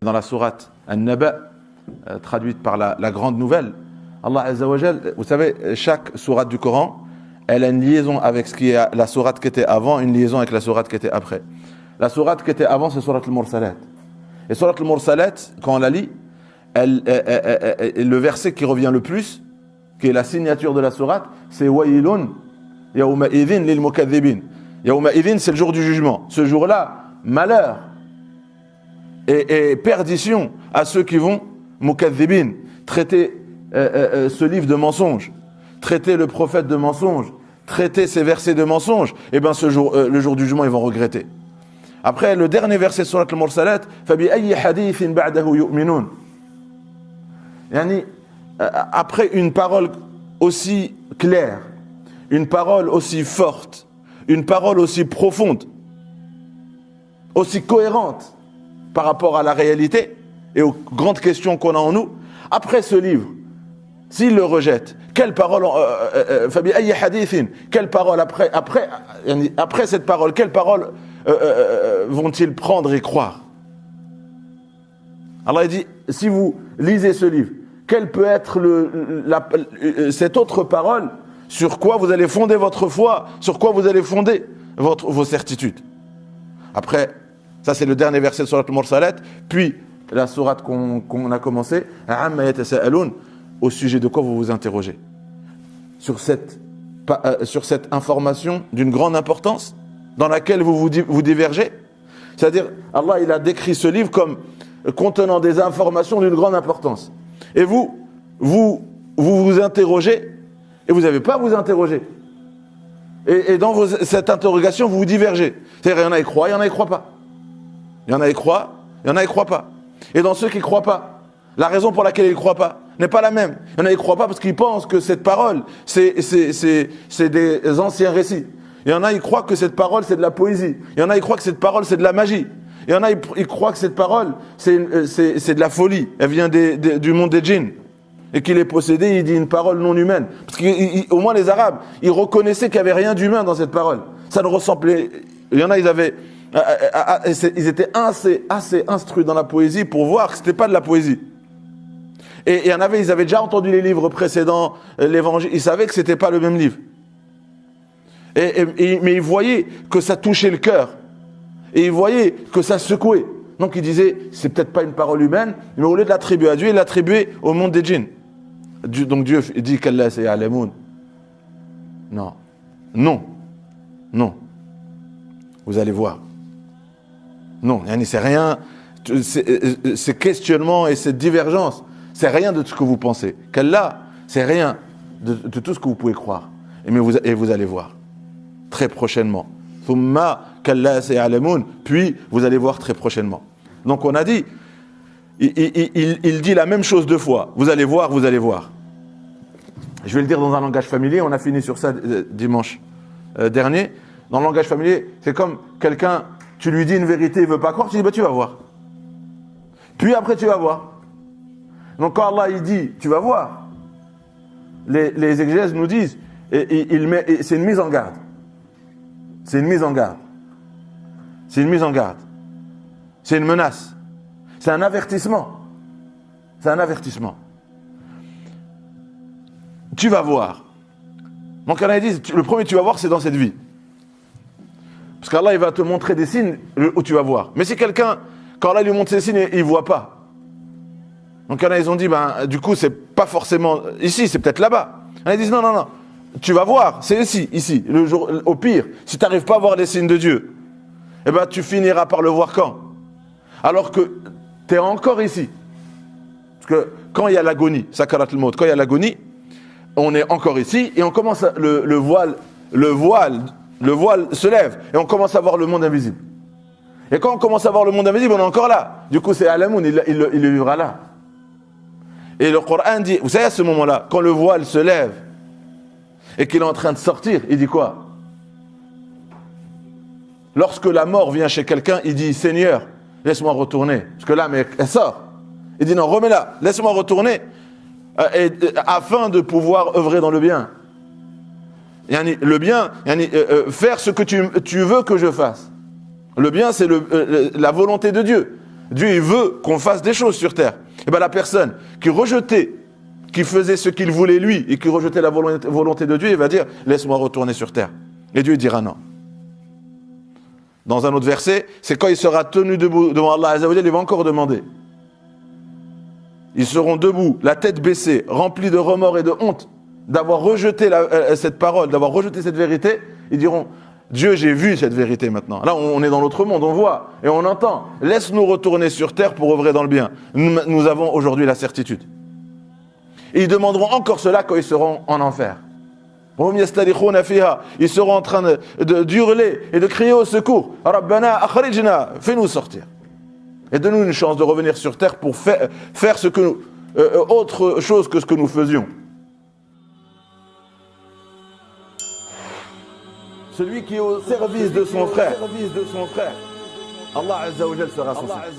dans la sourate An-Naba, traduite par la grande nouvelle, Allah Azza wa Jal, vous savez, chaque sourate du Coran, elle a une liaison avec ce qui est la sourate qui était avant, une liaison avec la sourate qui était après. La sourate qui était avant, c'est sourate al-Mursalat. Et sourate al-Mursalat, quand on la lit, le verset qui revient le plus, qui est la signature de la sourate, c'est Wailun yawma idhin lil mukaththibin. Yawma idhin, c'est le jour du jugement. Ce jour-là, malheur et perdition à ceux qui vont mukaththibin, traiter ce livre de mensonge, traiter le prophète de mensonge, traiter ces versets de mensonge. Et bien ce jour, le jour du jugement, ils vont regretter. Après, le dernier verset sur le Mursalat, fabi ayyi hadithin ba'dahu yu'minun. Yani, après une parole aussi claire, une parole aussi forte, une parole aussi profonde, aussi cohérente par rapport à la réalité et aux grandes questions qu'on a en nous, après ce livre, s'il le rejette, quelle parole, fabi ayyi hadithin, quelle parole après cette parole, quelle parole vont-ils prendre et croire? Allah dit, si vous lisez ce livre, quelle peut être cette autre parole, sur quoi vous allez fonder votre foi, sur quoi vous allez fonder vos certitudes. Après, ça c'est le dernier verset de Surat al-Mursalat, puis la sourate qu'on a commencé, Amma yatasa'aloun, au sujet de quoi vous vous interrogez. Sur cette information d'une grande importance, dans laquelle vous divergez. C'est-à-dire, Allah il a décrit ce livre comme contenant des informations d'une grande importance. Et vous interrogez, et vous n'avez pas à vous interroger. Et dans cette interrogation, vous divergez. C'est-à-dire, il y en a qui croient, il y en a qui ne croient pas. Il y en a qui croient, il y en a qui ne croient pas. Et dans ceux qui ne croient pas, la raison pour laquelle ils ne croient pas n'est pas la même. Il y en a qui ne croient pas parce qu'ils pensent que cette parole, c'est des anciens récits. Il y en a qui croient que cette parole, c'est de la poésie. Il y en a qui croient que cette parole, c'est de la magie. Il y en a qui croient que cette parole, c'est de la folie. Elle vient du monde des djinns. Et qu'il est possédé, il dit une parole non humaine. Parce qu'au moins les Arabes, ils reconnaissaient qu'il n'y avait rien d'humain dans cette parole. Ça ne ressemblait... Il y en a, ils étaient assez instruits dans la poésie pour voir que ce n'était pas de la poésie. Et il y en avait, ils avaient déjà entendu les livres précédents, l'évangile, ils savaient que ce n'était pas le même livre. Mais ils voyaient que ça touchait le cœur. Et ils voyaient que ça secouait. Donc ils disaient, c'est peut-être pas une parole humaine, mais au lieu de l'attribuer à Dieu, ils l'attribuaient au monde des djinns. Donc Dieu dit qu'Allah c'est Ya'lamoun. Non. Vous allez voir. Non, c'est rien. Ces questionnements et cette divergence, c'est rien de ce que vous pensez. Qu'Allah, c'est rien de tout ce que vous pouvez croire. Et vous allez voir. Très prochainement. Thumma qu'Allah saya'lamun, puis vous allez voir très prochainement. Donc on a dit, il dit la même chose deux fois. Vous allez voir. Je vais le dire dans un langage familier, on a fini sur ça dimanche dernier. Dans le langage familier, c'est comme quelqu'un, tu lui dis une vérité, il ne veut pas croire, tu dis, tu vas voir. Puis après, tu vas voir. Donc quand Allah il dit, tu vas voir, les exégèses nous disent, c'est une mise en garde. C'est une mise en garde. C'est une mise en garde. C'est une menace. C'est un avertissement. C'est un avertissement. Tu vas voir. Donc Allah dit, le premier tu vas voir, c'est dans cette vie. Parce qu'Allah il va te montrer des signes où tu vas voir. Mais si quelqu'un, quand Allah lui montre ces signes, il ne voit pas. Donc il y en a, ils ont dit, du coup c'est pas forcément ici, c'est peut-être là-bas. Ils disent non. Tu vas voir, c'est ici. Le jour, au pire, si tu n'arrives pas à voir les signes de Dieu, tu finiras par le voir quand? Alors que tu es encore ici. Parce que quand il y a l'agonie, sakarat al-maut, quand il y a l'agonie, on est encore ici et on commence le voile se lève et on commence à voir le monde invisible. Et quand on commence à voir le monde invisible, on est encore là. Du coup, c'est Alamoun, il le vivra là. Et le Coran dit, vous savez à ce moment-là, quand le voile se lève et qu'il est en train de sortir, il dit quoi? Lorsque la mort vient chez quelqu'un, il dit, Seigneur, laisse-moi retourner. Parce que là, mais elle sort. Il dit, non, remets-la, laisse-moi retourner afin de pouvoir œuvrer dans le bien. Le bien, faire ce que tu veux que je fasse. Le bien, c'est la volonté de Dieu. Dieu il veut qu'on fasse des choses sur terre. Et bien la personne qui rejetait, qui faisait ce qu'il voulait lui et qui rejetait la volonté de Dieu, il va dire laisse-moi retourner sur terre. Et Dieu dira non. Dans un autre verset, c'est quand il sera tenu debout devant Allah Azza wa Jalla, il va encore demander. Ils seront debout, la tête baissée, remplis de remords et de honte, d'avoir rejeté cette parole, d'avoir rejeté cette vérité. Ils diront, Dieu, j'ai vu cette vérité maintenant. Là, on est dans l'autre monde, on voit et on entend. Laisse-nous retourner sur terre pour œuvrer dans le bien. Nous avons aujourd'hui la certitude. Et ils demanderont encore cela quand ils seront en enfer. Ils seront en train d'hurler et de crier au secours. Rabbana akhrijna, fais-nous sortir. Et donne-nous une chance de revenir sur terre pour faire ce que autre chose que ce que nous faisions. Celui qui est au service de son frère, Allah Azza wa Jal sera son service.